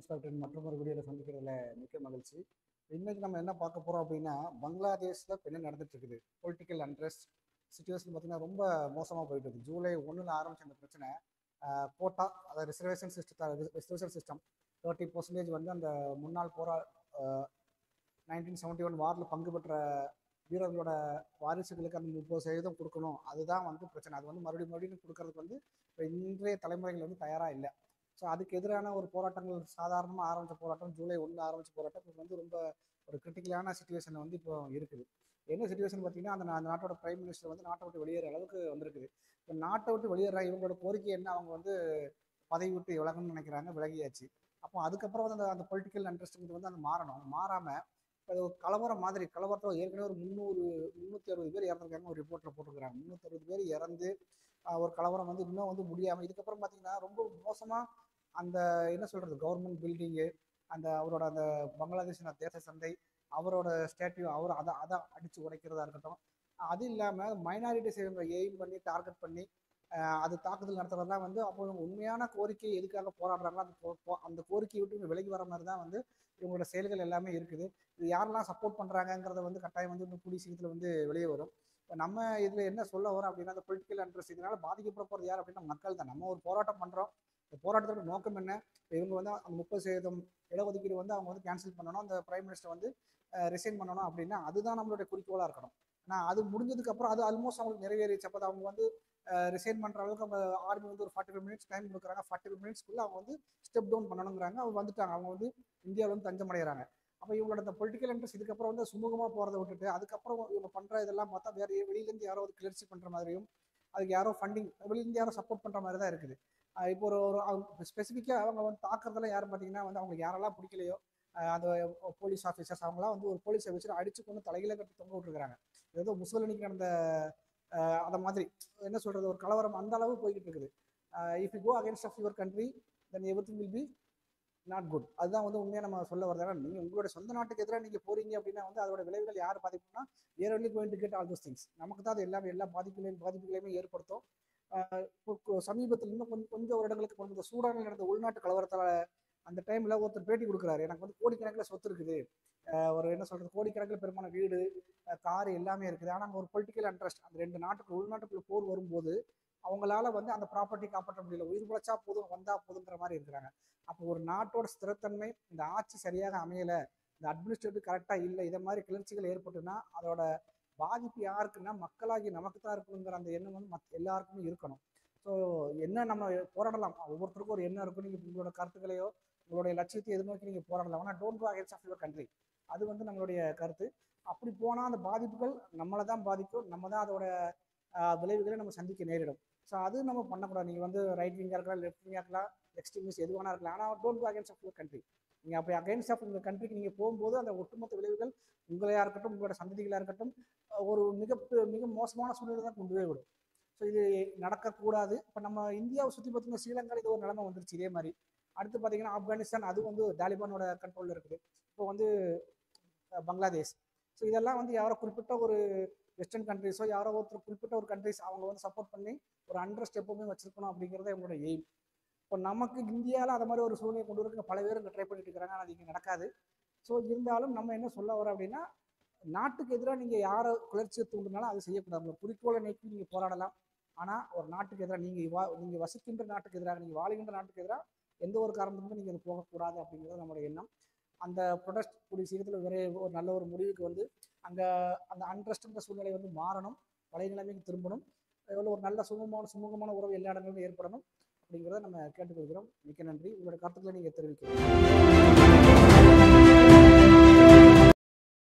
Inspector மற்றும் ஒரு வீடியோவில் சந்திக்கிறதுல மிக்க மகிழ்ச்சி. இன்னைக்கு நம்ம என்ன பார்க்க போகிறோம் அப்படின்னா, பங்களாதேஷில் இப்போ என்ன நடந்துட்டு இருக்குது, பொலிட்டிக்கல் அண்ட்ரெஸ்ட் சுச்சுவேஷன் பார்த்தீங்கன்னா ரொம்ப மோசமாக போயிட்டு இருக்கு. ஜூலை 1 ஆரம்பிச்ச அந்த பிரச்சனை கோட்டா, அதாவது ரிசர்வேஷன் சிஸ்டம் 30% வந்து அந்த முன்னாள் 1971 வாரில் பங்கு பெற்ற வீரர்களோட வாரிசுகளுக்கு அந்த 30% கொடுக்கணும். அதுதான் வந்து பிரச்சனை. அது வந்து மறுபடியும் கொடுக்கறதுக்கு வந்து இப்போ இன்றைய தலைமுறைகள் வந்து தயாராக இல்லை. ஸோ அதுக்கு எதிரான ஒரு போராட்டங்கள், சாதாரணமாக ஆரம்பித்த போராட்டம், ஜூலை 1 ஆரம்பித்த போராட்டம் இப்போ வந்து ரொம்ப ஒரு கிரிட்டிக்கலான சுச்சுவேஷன் வந்து இப்போ இருக்குது. என்ன சுச்சுவேஷன் பார்த்தீங்கன்னா, அந்த நாட்டோட பிரைம் மினிஸ்டர் வந்து நாட்டை விட்டு வெளியேற அளவுக்கு வந்திருக்குது. இப்போ நாட்டை விட்டு வெளியேற இவங்களோட கோரிக்கை என்ன, அவங்க வந்து பதவி விட்டு விலகணும்னு நினைக்கிறாங்க, விலகியாச்சு. அப்போ அதுக்கப்புறம் வந்து அந்த பொலிட்டிக்கல் இன்ட்ரெஸ்ட் வந்து அந்த மாறணும். மாறாமல் இப்போ அது ஒரு கலவரம் மாதிரி, கலவரத்தில் ஏற்கனவே ஒரு 360 பேர் இறந்துருக்காங்க ஒரு ரிப்போர்ட்டில் போட்டுருக்காங்க. 360 பேர் இறந்து ஒரு கலவரம் வந்து இன்னும் வந்து முடியாமல், இதுக்கப்புறம் பார்த்தீங்கன்னா ரொம்ப மோசமாக அந்த என்ன சொல்கிறது, கவர்மெண்ட் பில்டிங்கு, அந்த அவரோட அந்த பங்களாதேஷ் தேச சந்தை, அவரோட ஸ்டாட்யூ, அவர் அதை அடித்து உடைக்கிறதா இருக்கட்டும். அது இல்லாமல் மைனாரிட்டிஸ் இவங்க எய்ம் பண்ணி டார்கெட் பண்ணி அது தாக்குதல் நடத்துறதுலாம் வந்து அப்போ இவங்க உண்மையான கோரிக்கை எதுக்காக போராடுறாங்களோ அந்த கோரிக்கையை விட்டு விலகி வர மாதிரி தான் வந்து இவங்களோட செயல்கள் எல்லாமே இருக்குது. இது யாரெல்லாம் சப்போர்ட் பண்ணுறாங்கிறத வந்து கட்டாயம் வந்து இன்னும் கூடிய சீக்கிரத்தில் வந்து வெளியே வரும். இப்போ நம்ம இதில் என்ன சொல்ல வரோம் அப்படின்னா, அந்த பொலிட்டிக்கல் இன்ட்ரெஸ்ட் இதனால பாதிக்கப்பட போகிறது யார் அப்படின்னா மக்கள் தான். நம்ம ஒரு போராட்டம் பண்ணுறோம். இந்த போராட்டத்தோட நோக்கம் என்ன, இவங்க வந்து அந்த 30% இடஒதுக்கீடு வந்து அவங்க வந்து கேன்சல் பண்ணணும், அந்த பிரைம் மினிஸ்டர் வந்து ரிசைன் பண்ணணும் அப்படின்னா அதுதான் நம்மளுடைய குறிக்கோளாக இருக்கணும். ஆனால் அது முடிஞ்சதுக்கப்புறம் அது ஆல்மோஸ்ட் அவங்களுக்கு நிறைவேறிச்சு. அப்போ அவங்க வந்து ரிசைன் பண்ணுற அளவுக்கு நம்ம ஆர்மி வந்து ஒரு 45 மினிட்ஸ் டைம் கொடுக்குறாங்க. 45 மினிட்ஸ்க்குள்ளே அவங்க வந்து ஸ்டெப் டவுன் பண்ணணுங்கிறாங்க. அவங்க வந்துட்டாங்க, அவங்க வந்து இந்தியாவில் வந்து தஞ்சம் அடைகிறாங்க. அப்போ இவங்களோட இந்த பொலிட்டிக்கல் இன்ட்ரெஸ்ட் இதுக்கப்புறம் வந்து சுமூகமாக போகிறத விட்டுட்டு அதுக்கப்புறம் இவங்க பண்ணுற இதெல்லாம் பார்த்தா வேறு வெளியிலேருந்து யாரோ ஒரு கிளர்ச்சி பண்ணுற மாதிரியும், அதுக்கு யாரோ ஃபண்டிங் வெளியிலேருந்து யாரோ சப்போர்ட் பண்ணுற மாதிரி தான் இருக்குது. இப்போ ஒரு ஸ்பெசிஃபிக்காக அவங்க வந்து தாக்குறதெல்லாம் யாரும் பார்த்தீங்கன்னா வந்து அவங்களுக்கு யாரெல்லாம் பிடிக்கலையோ அந்த போலீஸ் ஆஃபீஸர்ஸ் அவங்களாம் வந்து ஒரு போலீஸை வச்சுட்டு அடிச்சு கொண்டு தலையில கட்டி தொங்க விட்டுருக்காங்க. ஏதோ முசோலினிக்கு நடந்த அதை மாதிரி என்ன சொல்கிறது, ஒரு கலவரம் அந்த அளவு போய்கிட்டு இருக்குது. If you go against of your country then everything will be not good. அதுதான் வந்து உண்மையாக நம்ம சொல்ல வரது. நீங்கள் உங்களோட சொந்த நாட்டுக்கு எதிராக நீங்கள் போறீங்க அப்படின்னா வந்து அதோட விளைவுகள் யார் பாதிப்புனா we're only going to get all those things. நமக்கு தான் அது எல்லா பாதிப்புகளையுமே ஏற்படுத்தும். சமீபத்தில் இன்னும் கொஞ்சம் வருடங்களுக்கு முன்பு சூடானில் நடந்த உள்நாட்டு கலவரத்தில் அந்த டைமில் ஒருத்தர் பேட்டி கொடுக்குறாரு, எனக்கு வந்து கோடிக்கணக்கில் சொத்து இருக்குது, ஒரு என்ன சொல்கிறது, கோடிக்கணக்கில் பெருமான வீடு, காரு எல்லாமே இருக்குது. ஆனால் அங்கே ஒரு பொலிட்டிக்கல் இன்ட்ரெஸ்ட், அந்த ரெண்டு நாட்டுக்கு உள்நாட்டுக்குள்ள போர் வரும்போது அவங்களால வந்து அந்த ப்ராப்பர்ட்டி காப்பாற்ற முடியல, உயிர் உழைச்சா போதும் வந்தா போதுங்கிற மாதிரி இருக்கிறாங்க. அப்போ ஒரு நாட்டோட ஸ்திரத்தன்மை, இந்த ஆட்சி சரியாக அமையலை, இந்த அட்மினிஸ்ட்ரேட்டிவ் கரெக்டாக இல்லை, இதை மாதிரி கிளர்ச்சிகள் ஏற்பட்டுன்னா அதோட பாதிப்பு யாருக்குன்னா மக்களாகி நமக்கு தான் இருக்கணுங்கிற அந்த எண்ணம் வந்து எல்லாருக்குமே இருக்கணும். ஸோ என்ன நம்ம போராடலாம், ஒவ்வொருத்தருக்கும் ஒரு எண்ணம் இருக்கும். நீங்கள் உங்களோட கருத்துக்களையோ உங்களுடைய லட்சியத்தை எதிர்நோக்கி நீங்கள் போராடலாம். ஆனால் don't go against of your country, அது வந்து நம்மளுடைய கருத்து. அப்படி போனால் அந்த பாதிப்புகள் நம்மளை தான் பாதிக்கும், நம்ம தான் அதோட விளைவுகளை நம்ம சந்திக்க நேரிடும். ஸோ அது நம்ம பண்ணக்கூடாது. நீங்கள் வந்து ரைட் விங்காக இருக்கலாம், லெஃப்ட் விங்காக இருக்கலாம், எக்ஸ்ட்ரீமிஸ்ட் எது வேணா இருக்கலாம். ஆனால் don't go against of your country. நீங்கள் அப்படி அகேன்ஸ்ட் ஆஃப் உங்கள் கண்ட்ரிக்கு நீங்கள் போகும்போது அந்த ஒட்டுமொத்த விளைவுகள் உங்களையாக இருக்கட்டும், உங்களோட சந்ததிகளாக இருக்கட்டும், ஒரு மிக மோசமான சூழ்நிலை தான் கொண்டு போய் விடும். ஸோ இது நடக்கக்கூடாது. இப்போ நம்ம இந்தியாவை சுற்றி பார்த்தீங்கன்னா ஸ்ரீலங்காவில் இது ஒரு நிலைமை வந்துருச்சு இதே மாதிரி. அடுத்து பார்த்தீங்கன்னா ஆப்கானிஸ்தான், அது வந்து தாலிபானோட கண்ட்ரோலில் இருக்குது. இப்போ வந்து பங்களாதேஷ். ஸோ இதெல்லாம் வந்து யாரோ குறிப்பிட்ட ஒரு வெஸ்டர்ன் கண்ட்ரிஸோ யாரோ ஒருத்தர் குறிப்பிட்ட ஒரு கண்ட்ரிஸ் அவங்க வந்து சப்போர்ட் பண்ணி ஒரு அண்ட்ரெஸ்ட் எப்பவுமே வச்சிருக்கணும் அப்படிங்கிறத இவங்களோட எய்ம். இப்போ நமக்கு இந்தியாவில் அதை மாதிரி ஒரு சூழ்நிலை கொண்டு வரக்கு பல பேர் இங்கே ட்ரை பண்ணிட்டு இருக்கிறாங்க, ஆனால் அது இங்கே நடக்காது. ஸோ இருந்தாலும் நம்ம என்ன சொல்ல வரோம் அப்படின்னா, நாட்டுக்கு எதிராக நீங்கள் யாரை கிளர்ச்சியை தூண்டினாலும் அது செய்யக்கூடாது. உங்கள் குறிக்கோளை நோக்கி நீங்கள் போராடலாம். ஆனால் ஒரு நாட்டுக்கு எதிராக நீங்கள் வசிக்கின்ற நாட்டுக்கு எதிராக, நீங்கள் வாழ்கின்ற நாட்டுக்கு எதிராக எந்த ஒரு காரணத்துக்கும் நீங்கள் அது போகக்கூடாது அப்படிங்கிறது நம்மளுடைய எண்ணம். அந்த ப்ரொடெஸ்ட் கூடிய சீக்கிரத்தில் ஒரு நல்ல ஒரு முடிவுக்கு வந்து அங்கே அந்த அன்ட்ரஸ்ட்ன்ற சூழ்நிலை வந்து மாறணும், பழைய நிலைமைக்கு திரும்பணும், எவ்வளோ ஒரு நல்ல சுமூகமான உறவு எல்லா இடங்களிலும் ஏற்படணும் அப்படிங்கிறத நம்ம கேட்டுக்கொள்கிறோம். மிக்க நன்றி. உங்களோட கருத்துக்களை நீங்கள் தெரிவிக்கிறோம்.